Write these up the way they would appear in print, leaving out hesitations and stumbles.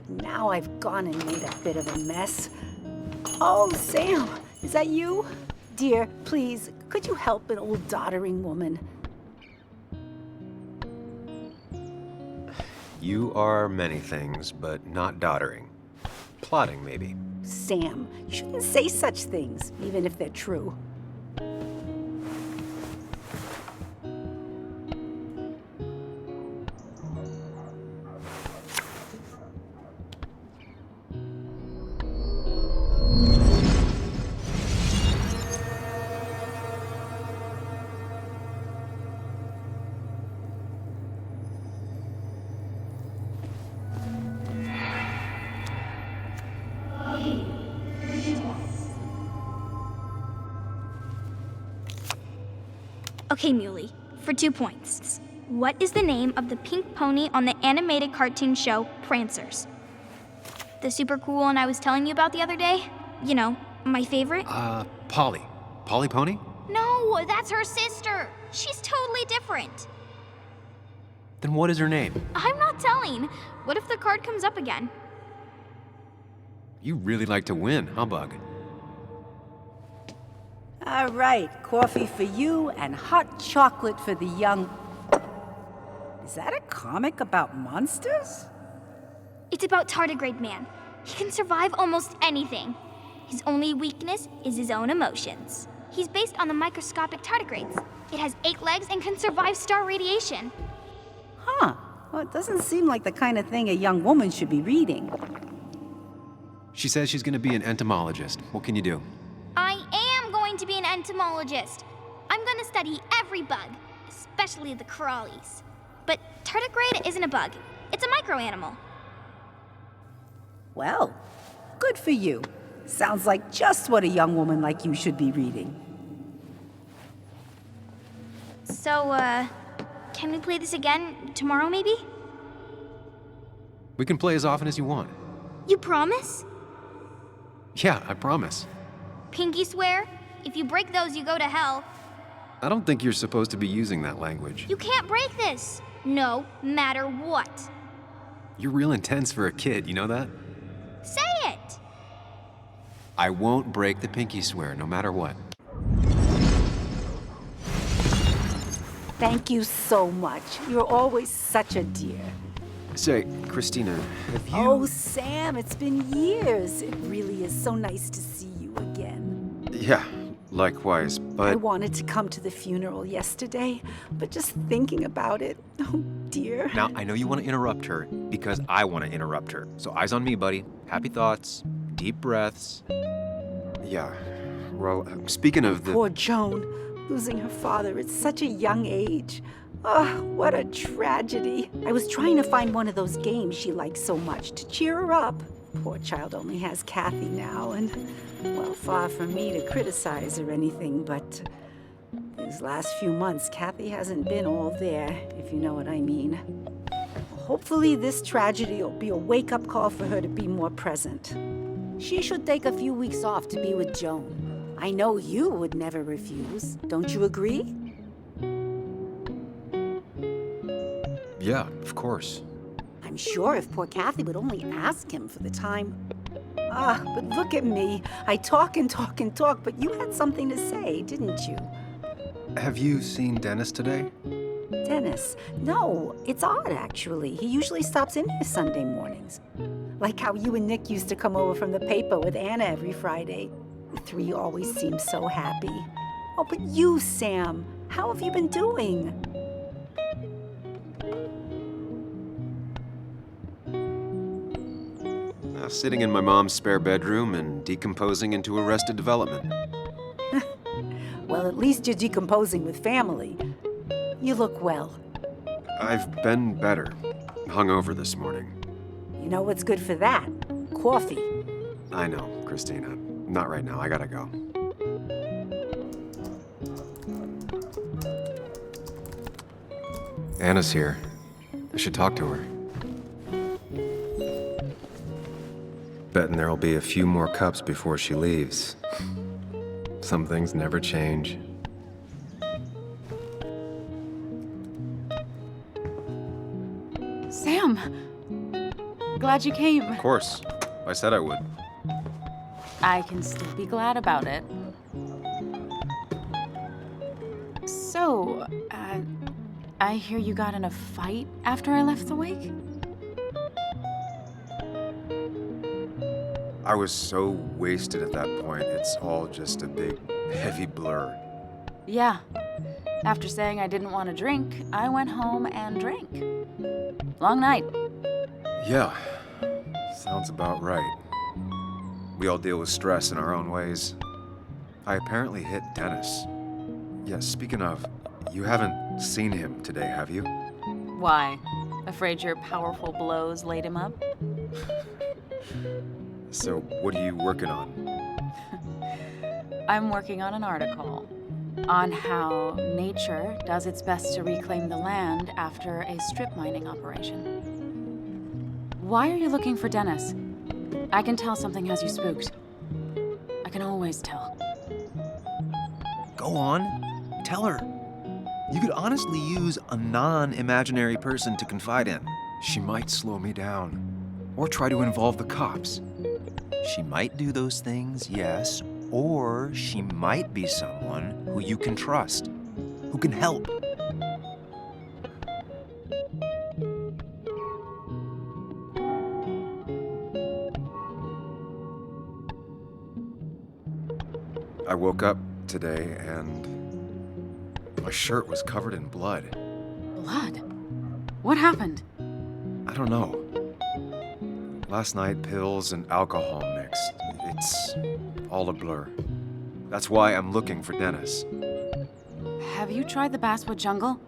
Now I've gone and made a bit of a mess. Oh, Sam, is that you? Dear, please, could you help an old doddering woman? You are many things, but not doddering. Plotting, maybe. Sam, you shouldn't say such things, even if they're true. Okay, Muley, for 2 points. What is the name of the pink pony on the animated cartoon show Prancers? The super cool one I was telling you about the other day? You know, my favorite? Polly. Polly Pony? No, that's her sister. She's totally different. Then what is her name? I'm not telling. What if the card comes up again? You really like to win, huh, Bug? All right, coffee for you and hot chocolate for the young... Is that a comic about monsters? It's about Tardigrade Man. He can survive almost anything. His only weakness is his own emotions. He's based on the microscopic tardigrades. It has 8 legs and can survive star radiation. Huh. Well, it doesn't seem like the kind of thing a young woman should be reading. She says she's gonna be an entomologist. What can you do? I am going to be an entomologist. I'm going to study every bug, especially the crawlies. But tardigrade isn't a bug. It's a microanimal. Well, good for you. Sounds like just what a young woman like you should be reading. So, can we play this again tomorrow, maybe? We can play as often as you want. You promise? Yeah, I promise. Pinky swear? If you break those, you go to hell. I don't think you're supposed to be using that language. You can't break this. No matter what. You're real intense for a kid, you know that? Say it! I won't break the pinky swear, no matter what. Thank you so much. You're always such a dear. Say, Christina, have you... Oh, Sam, it's been years. It really is so nice to see you again. Yeah, likewise, but... I wanted to come to the funeral yesterday, but just thinking about it, oh dear. Now, I know you want to interrupt her because I want to interrupt her. So eyes on me, buddy. Happy thoughts, deep breaths. Yeah, well, speaking of the... Poor Joan, losing her father at such a young age. Oh, what a tragedy. I was trying to find one of those games she likes so much to cheer her up. Poor child only has Kathy now, and, well, far from me to criticize or anything, but these last few months, Kathy hasn't been all there, if you know what I mean. Hopefully this tragedy will be a wake-up call for her to be more present. She should take a few weeks off to be with Joan. I know you would never refuse. Don't you agree? Yeah, of course. I'm sure if poor Kathy would only ask him for the time. But look at me. I talk and talk and talk, but you had something to say, didn't you? Have you seen Dennis today? Dennis? No, it's odd, actually. He usually stops in here Sunday mornings. Like how you and Nick used to come over from the paper with Anna every Friday. The 3 always seem so happy. Oh, but you, Sam, how have you been doing? Sitting in my mom's spare bedroom and decomposing into Arrested Development. Well, at least you're decomposing with family. You look well. I've been better. Hungover this morning. You know what's good for that? Coffee. I know, Christina. Not right now. I gotta go. Anna's here. I should talk to her. Betting there'll be a few more cups before she leaves. Some things never change. Sam! Glad you came. Of course. I said I would. I can still be glad about it. So, I hear you got in a fight after I left the wake? I was so wasted at that point, it's all just a big, heavy blur. Yeah. After saying I didn't want to drink, I went home and drank. Long night. Yeah, sounds about right. We all deal with stress in our own ways. I apparently hit Dennis. Yeah, speaking of, you haven't seen him today, have you? Why? Afraid your powerful blows laid him up? So, what are you working on? I'm working on an article on how nature does its best to reclaim the land after a strip mining operation. Why are you looking for Dennis? I can tell something has you spooked. I can always tell. Go on, tell her. You could honestly use a non-imaginary person to confide in. She might slow me down, or try to involve the cops. She might do those things, yes, or she might be someone who you can trust, who can help. I woke up today and my shirt was covered in blood. Blood? What happened? I don't know. Last night, pills and alcohol mixed. It's all a blur. That's why I'm looking for Dennis. Have you tried the Basswood jungle?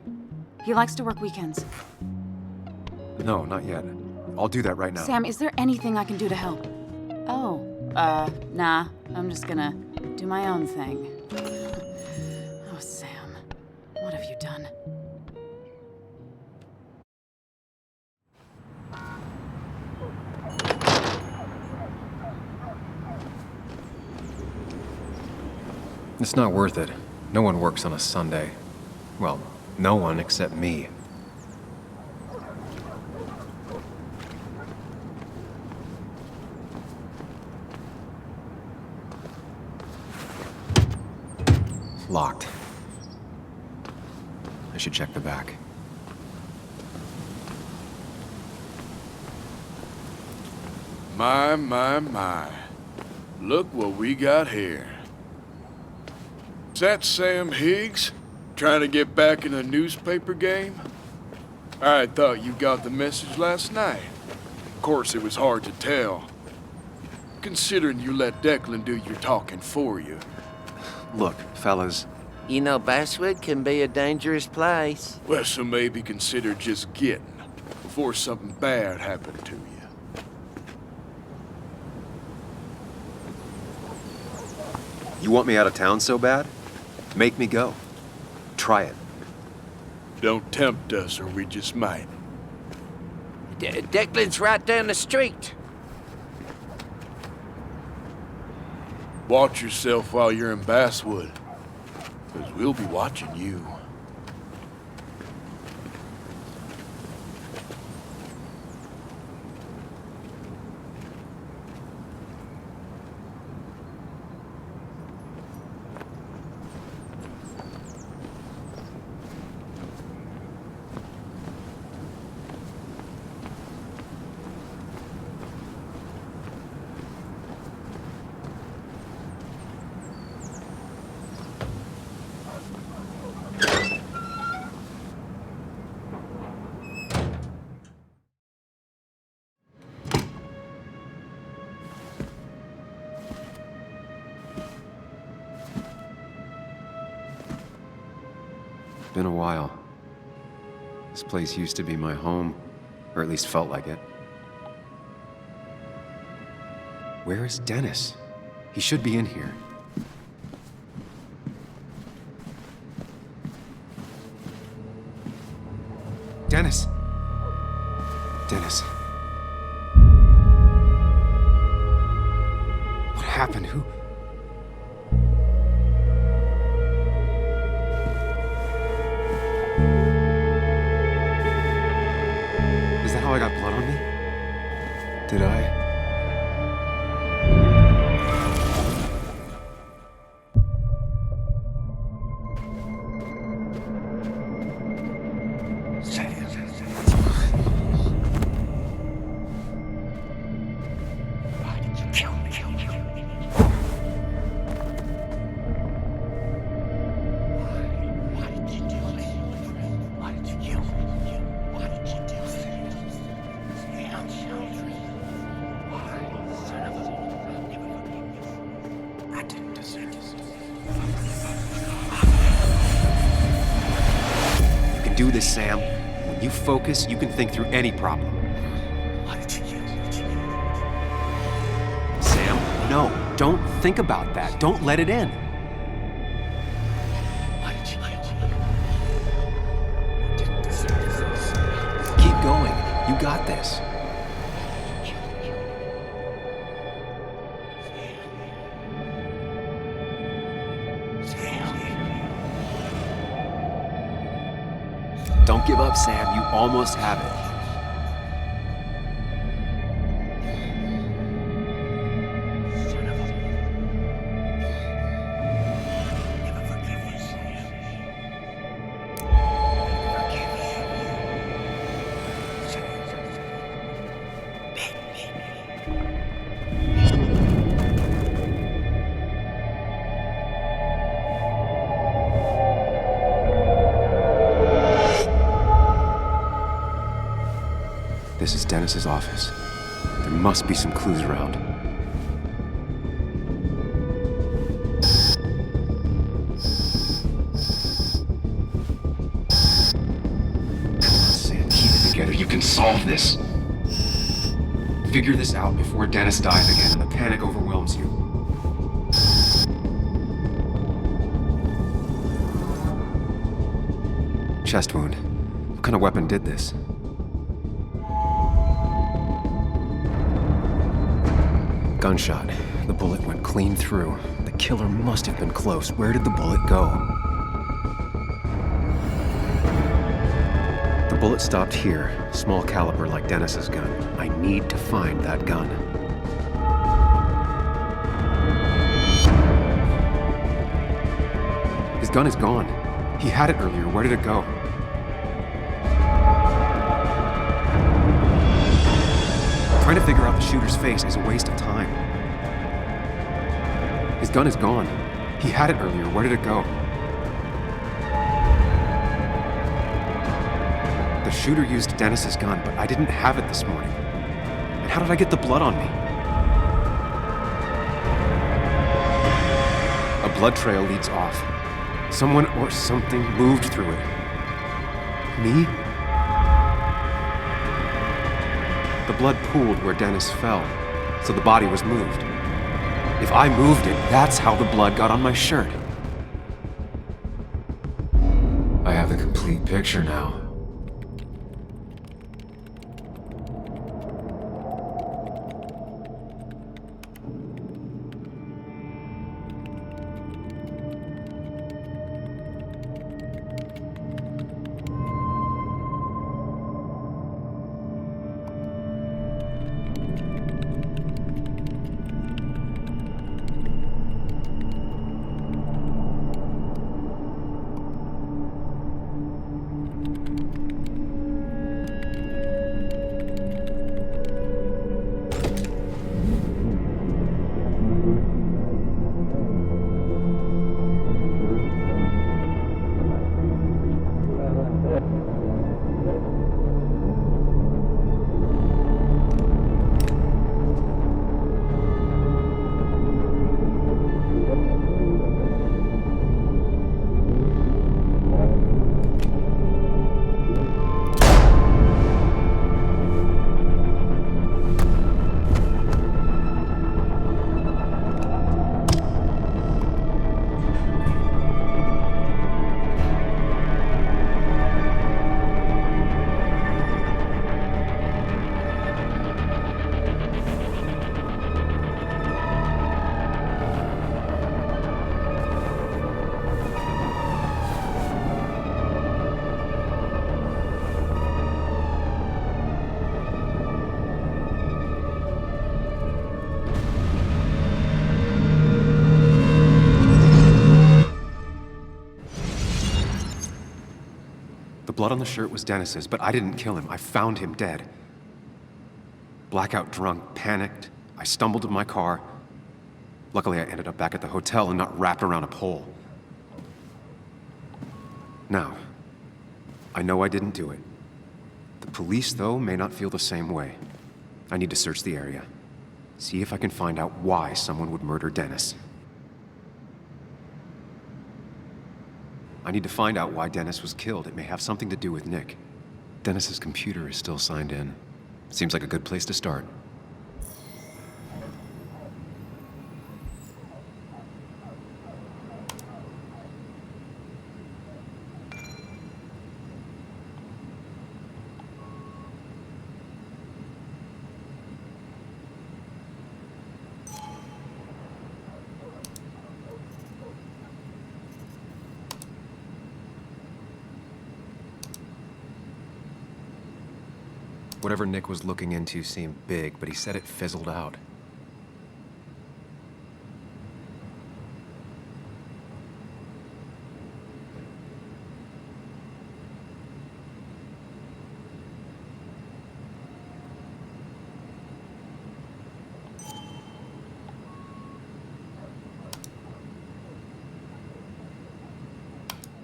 He likes to work weekends. No, not yet. I'll do that right now. Sam, is there anything I can do to help? Oh, nah. I'm just gonna do my own thing. Oh, Sam. What have you done? It's not worth it. No one works on a Sunday. Well, no one except me. Locked. I should check the back. My. Look what we got here. Is that Sam Higgs? Trying to get back in the newspaper game? I thought you got the message last night. Of course, it was hard to tell, considering you let Declan do your talking for you. Look, fellas. You know, Basswood can be a dangerous place. Well, so maybe consider just getting before something bad happened to you. You want me out of town so bad? Make me go. Try it. Don't tempt us or we just might. Declan's right down the street. Watch yourself while you're in Basswood, because we'll be watching you. Been a while. This place used to be my home, or at least felt like it. Where is Dennis? He should be in here. Dennis! Dennis. What happened? Who? Is that how I got blood on me? Did I? Do this, Sam. When you focus, you can think through any problem. Sam, no, don't think about that. Don't let it in. Keep going. You got this. Don't give up, Sam. You almost have it. This is Dennis's office. There must be some clues around. Sam, keep it together. You can solve this. Figure this out before Dennis dies again and the panic overwhelms you. Chest wound. What kind of weapon did this? Gunshot. The bullet went clean through. The killer must have been close. Where did the bullet go? The bullet stopped here. Small caliber like Dennis's gun. I need to find that gun. His gun is gone. He had it earlier. Where did it go? Trying to figure out the shooter's face is a waste of time. His gun is gone. He had it earlier. Where did it go? The shooter used Dennis's gun, but I didn't have it this morning. And how did I get the blood on me? A blood trail leads off. Someone or something moved through it. Me? The blood pooled where Dennis fell, so the body was moved. If I moved it, that's how the blood got on my shirt. I have the complete picture now. blood on the shirt was Dennis's, but I didn't kill him. I found him dead. Blackout drunk, panicked. I stumbled to my car. Luckily, I ended up back at the hotel and not wrapped around a pole. Now, I know I didn't do it. The police, though, may not feel the same way. I need to search the area. See if I can find out why someone would murder Dennis. I need to find out why Dennis was killed. It may have something to do with Nick. Dennis's computer is still signed in. Seems like a good place to start. Whatever Nick was looking into seemed big, but he said it fizzled out.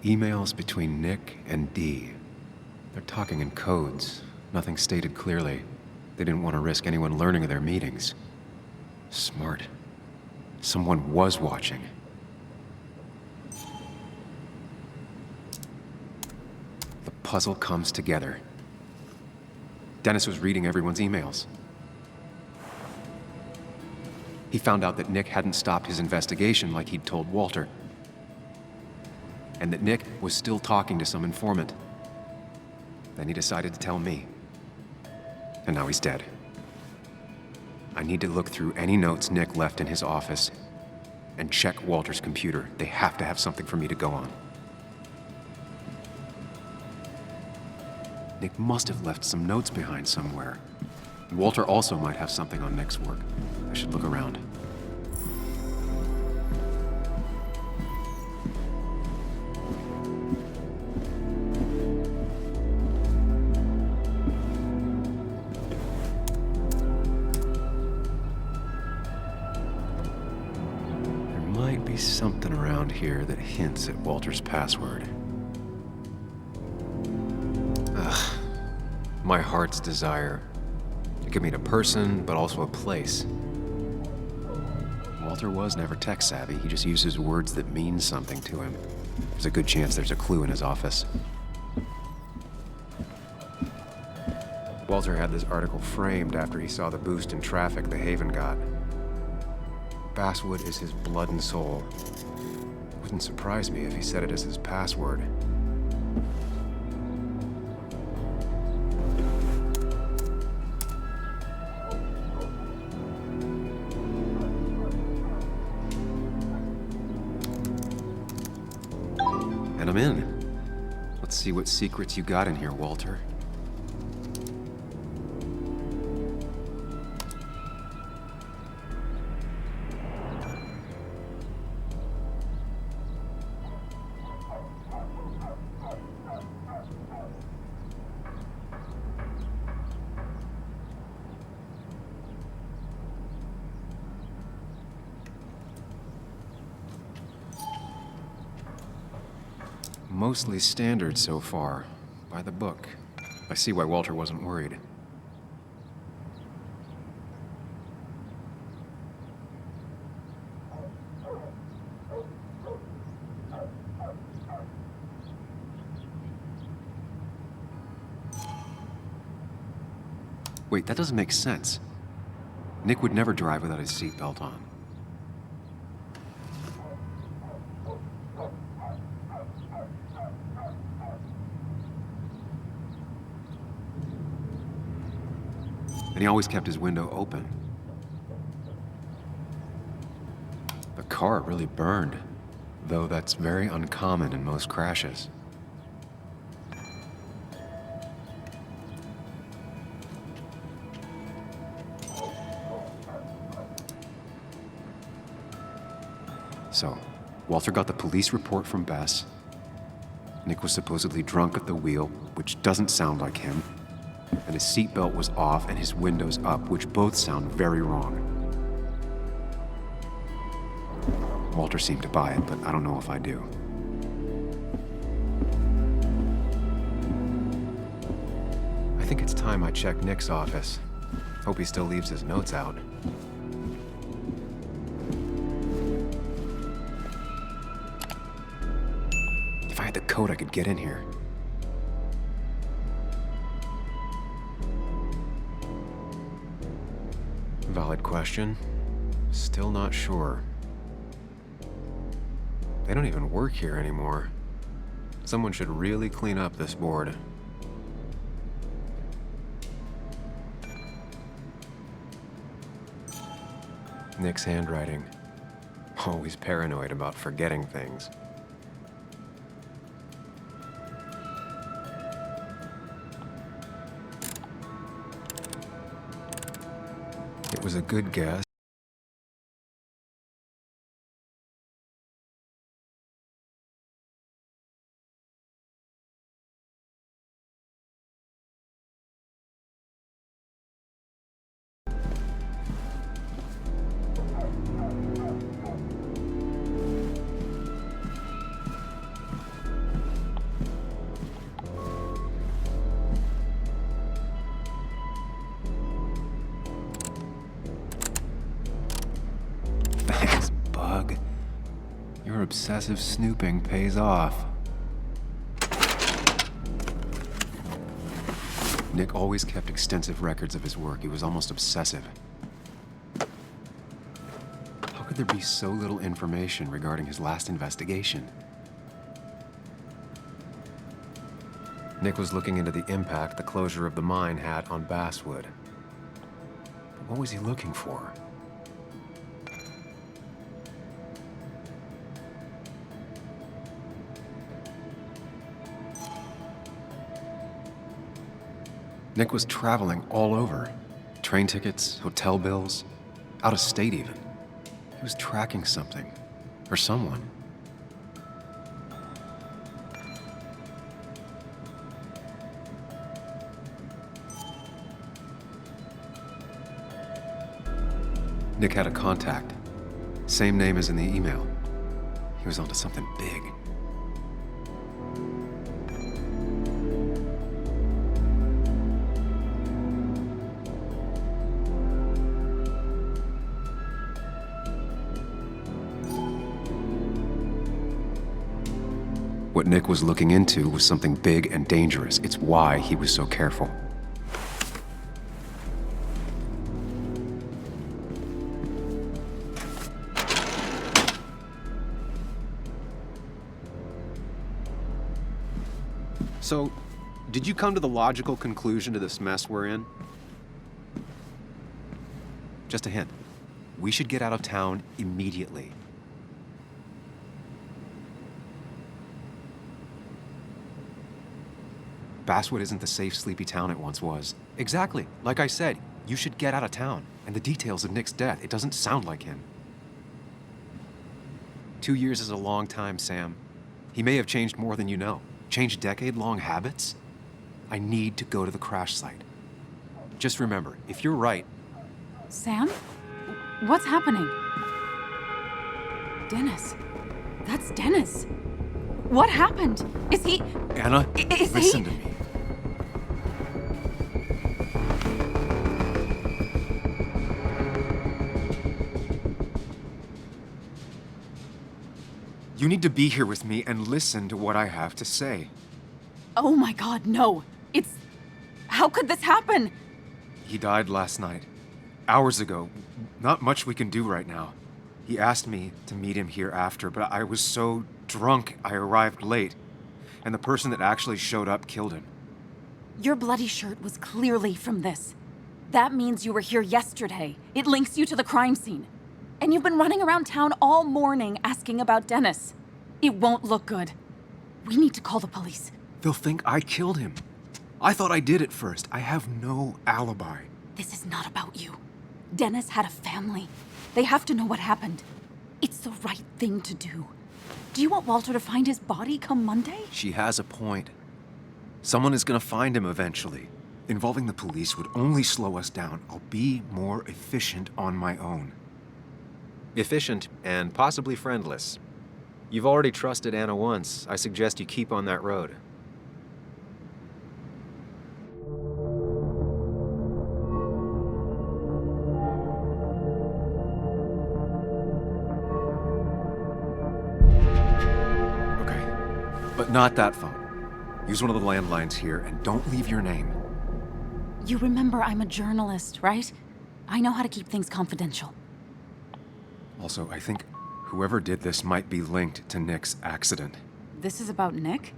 Emails between Nick and Dee. They're talking in codes. Nothing stated clearly. They didn't want to risk anyone learning of their meetings. Smart. Someone was watching. The puzzle comes together. Dennis was reading everyone's emails. He found out that Nick hadn't stopped his investigation like he'd told Walter. And that Nick was still talking to some informant. Then he decided to tell me. And now he's dead. I need to look through any notes Nick left in his office and check Walter's computer. They have to have something for me to go on. Nick must have left some notes behind somewhere. Walter also might have something on Nick's work. I should look around. Something around here that hints at Walter's password. Ugh. My heart's desire. It could mean a person, but also a place. Walter was never tech savvy. He just uses words that mean something to him. There's a good chance there's a clue in his office. Walter had this article framed after he saw the boost in traffic the Haven got. Basswood is his blood and soul. Wouldn't surprise me if he said it as his password. And I'm in. Let's see what secrets you got in here, Walter. Mostly standard so far. By the book. I see why Walter wasn't worried. Wait, that doesn't make sense. Nick would never drive without his seatbelt on. And he always kept his window open. The car really burned, though that's very uncommon in most crashes. So, Walter got the police report from Bess. Nick was supposedly drunk at the wheel, which doesn't sound like him, and his seatbelt was off and his windows up, which both sound very wrong. Walter seemed to buy it, but I don't know if I do. I think it's time I check Nick's office. Hope he still leaves his notes out. If I had the code, I could get in here. Valid question. Still not sure. They don't even work here anymore. Someone should really clean up this board. Nick's handwriting. Always paranoid about forgetting things. It was a good guess. Thanks, Bug. Your obsessive snooping pays off. Nick always kept extensive records of his work. He was almost obsessive. How could there be so little information regarding his last investigation? Nick was looking into the impact the closure of the mine had on Basswood. But what was he looking for? Nick was traveling all over. Train tickets, hotel bills, out of state even. He was tracking something, or someone. Nick had a contact. Same name as in the email. He was onto something big. What Nick was looking into was something big and dangerous. It's why he was so careful. So, did you come to the logical conclusion to this mess we're in? Just a hint. We should get out of town immediately. Basswood isn't the safe, sleepy town it once was. Exactly. Like I said, you should get out of town. And the details of Nick's death, it doesn't sound like him. 2 years is a long time, Sam. He may have changed more than you know. Changed decade-long habits? I need to go to the crash site. Just remember, if you're right... Sam? What's happening? Dennis. That's Dennis. What happened? Is he... Anna, listen to me. You need to be here with me and listen to what I have to say. Oh my God, no. It's... How could this happen? He died last night. Hours ago. Not much we can do right now. He asked me to meet him here after, but I was so drunk I arrived late. And the person that actually showed up killed him. Your bloody shirt was clearly from this. That means you were here yesterday. It links you to the crime scene. And you've been running around town all morning asking about Dennis. It won't look good. We need to call the police. They'll think I killed him. I thought I did at first. I have no alibi. This is not about you. Dennis had a family. They have to know what happened. It's the right thing to do. Do you want Walter to find his body come Monday? She has a point. Someone is gonna find him eventually. Involving the police would only slow us down. I'll be more efficient on my own. Efficient and possibly friendless. You've already trusted Anna once. I suggest you keep on that road. Okay, but not that phone. Use one of the landlines here and don't leave your name. You remember I'm a journalist, right? I know how to keep things confidential. Also, I think whoever did this might be linked to Nick's accident. This is about Nick?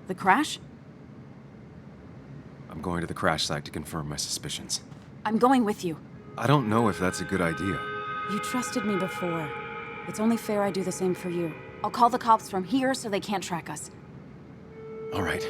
The crash? I'm going to the crash site to confirm my suspicions. I'm going with you. I don't know if that's a good idea. You trusted me before. It's only fair I do the same for you. I'll call the cops from here so they can't track us. All right.